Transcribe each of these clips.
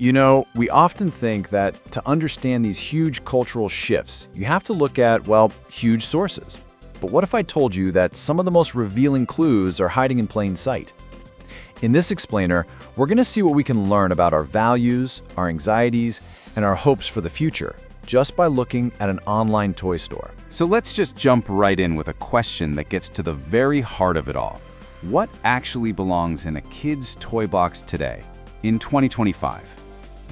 You know, we often think that to understand these huge cultural shifts, you have to look at, well, huge sources. But what if I told you that some of the most revealing clues are hiding in plain sight? In this explainer, we're going to see what we can learn about our values, our anxieties, and our hopes for the future, just by looking at an online toy store. So let's just jump right in with a question that gets to the very heart of it all. What actually belongs in a kid's toy box today, in 2025?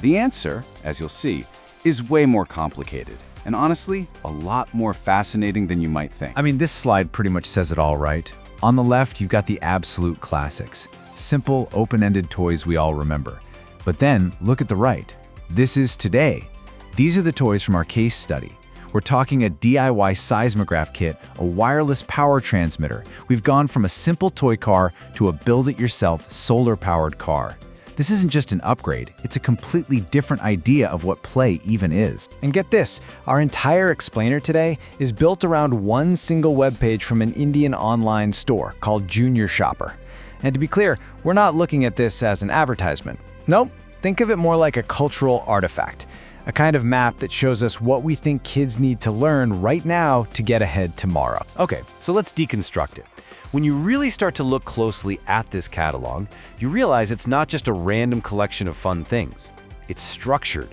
The answer, as you'll see, is way more complicated, and honestly, a lot more fascinating than you might think. I mean, this slide pretty much says it all, right? On the left, you've got the absolute classics. Simple, open-ended toys we all remember. But then, look at the right. This is today. These are the toys from our case study. We're talking a DIY seismograph kit, a wireless power transmitter. We've gone from a simple toy car to a build-it-yourself, solar-powered car. This isn't just an upgrade, it's a completely different idea of what play even is. And get this, our entire explainer today is built around one single web page from an Indian online store called JuniorShopper. And to be clear, we're not looking at this as an advertisement. Nope, think of it more like a cultural artifact, a kind of map that shows us what we think kids need to learn right now to get ahead tomorrow. Okay, so let's deconstruct it. When you really start to look closely at this catalog, you realize it's not just a random collection of fun things. It's structured,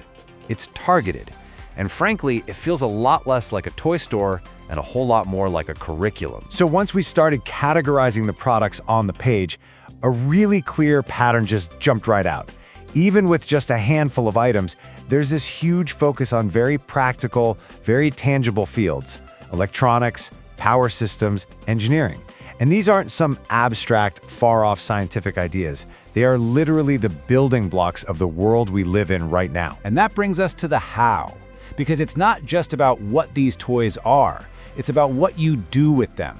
it's targeted, and frankly, it feels a lot less like a toy store and a whole lot more like a curriculum. So once we started categorizing the products on the page, a really clear pattern just jumped right out. Even with just a handful of items, there's this huge focus on very practical, very tangible fields: electronics, power systems, engineering. And these aren't some abstract, far-off scientific ideas. They are literally the building blocks of the world we live in right now. And that brings us to the how. Because it's not just about what these toys are, it's about what you do with them.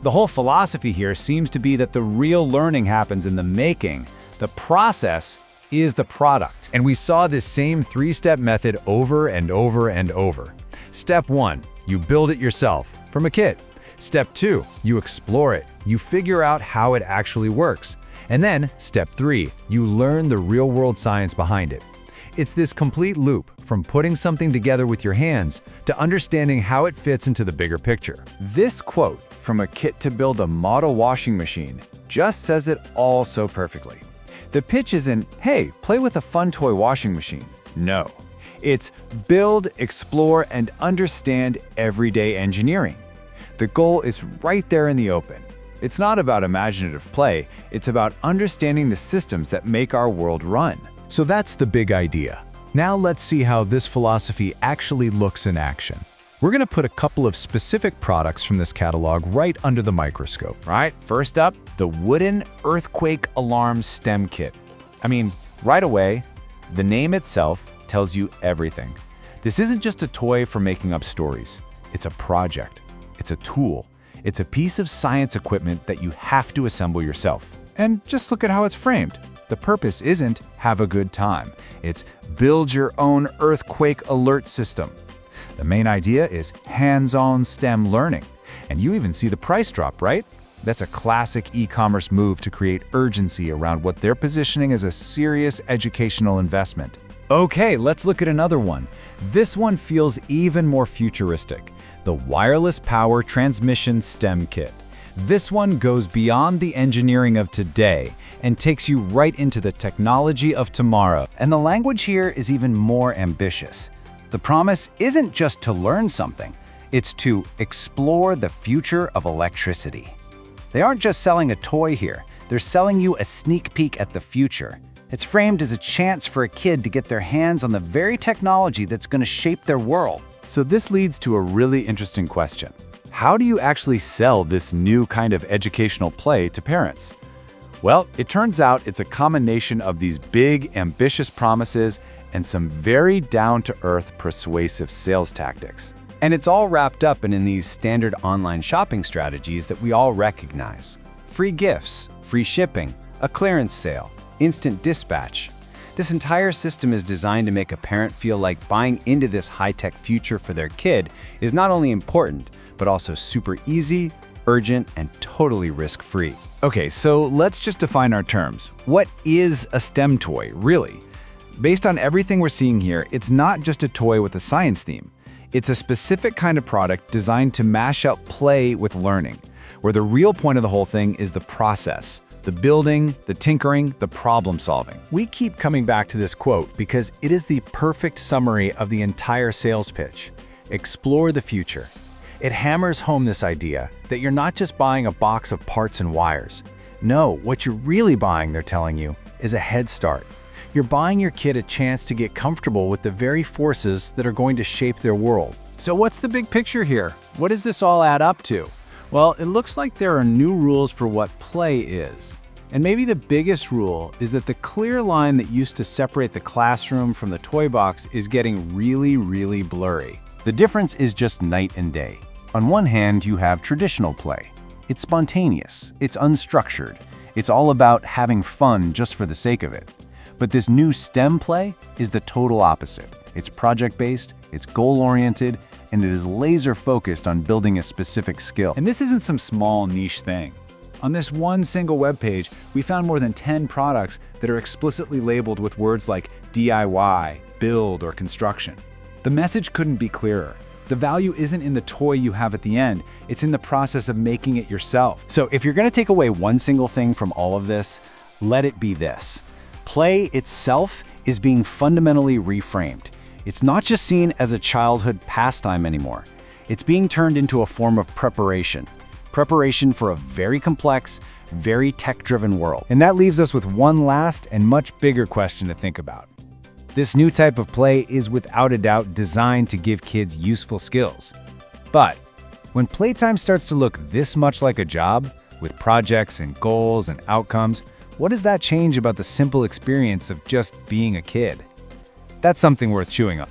The whole philosophy here seems to be that the real learning happens in the making. The process is the product. And we saw this same three-step method over and over and over. Step 1, you build it yourself, from a kit. Step 2, you explore it. You figure out how it actually works. And then, step 3, you learn the real-world science behind it. It's this complete loop, from putting something together with your hands to understanding how it fits into the bigger picture. This quote, from a kit to build a model washing machine, just says it all so perfectly. The pitch isn't, hey, play with a fun toy washing machine. No. It's build, explore, and understand everyday engineering. The goal is right there in the open. It's not about imaginative play, it's about understanding the systems that make our world run. So that's the big idea. Now let's see how this philosophy actually looks in action. We're going to put a couple of specific products from this catalog right under the microscope. Right, first up, the wooden earthquake alarm stem kit. I mean, right away, the name itself tells you everything. This isn't just a toy for making up stories. It's a project. It's a tool. It's a piece of science equipment that you have to assemble yourself. And just look at how it's framed. The purpose isn't have a good time. It's build your own earthquake alert system. The main idea is hands-on STEM learning. And you even see the price drop, right? That's a classic e-commerce move to create urgency around what they're positioning as a serious educational investment. Okay, let's look at another one. This one feels even more futuristic. The wireless power transmission STEM kit. This one goes beyond the engineering of today and takes you right into the technology of tomorrow. And the language here is even more ambitious. The promise isn't just to learn something, it's to explore the future of electricity. They aren't just selling a toy here, they're selling you a sneak peek at the future. It's framed as a chance for a kid to get their hands on the very technology that's going to shape their world. So this leads to a really interesting question. How do you actually sell this new kind of educational play to parents? Well, it turns out it's a combination of these big, ambitious promises and some very down-to-earth, persuasive sales tactics. And it's all wrapped up in these standard online shopping strategies that we all recognize. Free gifts, free shipping, a clearance sale, instant dispatch. This entire system is designed to make a parent feel like buying into this high-tech future for their kid is not only important, but also super easy, urgent, and totally risk-free. Okay, so let's just define our terms. What is a STEM toy, really? Based on everything we're seeing here, it's not just a toy with a science theme. It's a specific kind of product designed to mash up play with learning, where the real point of the whole thing is the process, the building, the tinkering, the problem solving. We keep coming back to this quote because it is the perfect summary of the entire sales pitch. Explore the future. It hammers home this idea that you're not just buying a box of parts and wires. No, what you're really buying, they're telling you, is a head start. You're buying your kid a chance to get comfortable with the very forces that are going to shape their world. So what's the big picture here? What does this all add up to? Well, it looks like there are new rules for what play is. And maybe the biggest rule is that the clear line that used to separate the classroom from the toy box is getting really, really blurry. The difference is just night and day. On one hand, you have traditional play. It's spontaneous, it's unstructured, it's all about having fun just for the sake of it. But this new STEM play is the total opposite. It's project-based, it's goal-oriented, and it is laser-focused on building a specific skill. And this isn't some small niche thing. On this one single web page, we found more than 10 products that are explicitly labeled with words like DIY, build, or construction. The message couldn't be clearer. The value isn't in the toy you have at the end, it's in the process of making it yourself. So if you're going to take away one single thing from all of this, let it be this. Play itself is being fundamentally reframed. It's not just seen as a childhood pastime anymore. It's being turned into a form of preparation. Preparation for a very complex, very tech-driven world. And that leaves us with one last and much bigger question to think about. This new type of play is without a doubt designed to give kids useful skills. But when playtime starts to look this much like a job, with projects and goals and outcomes, what does that change about the simple experience of just being a kid? That's something worth chewing on.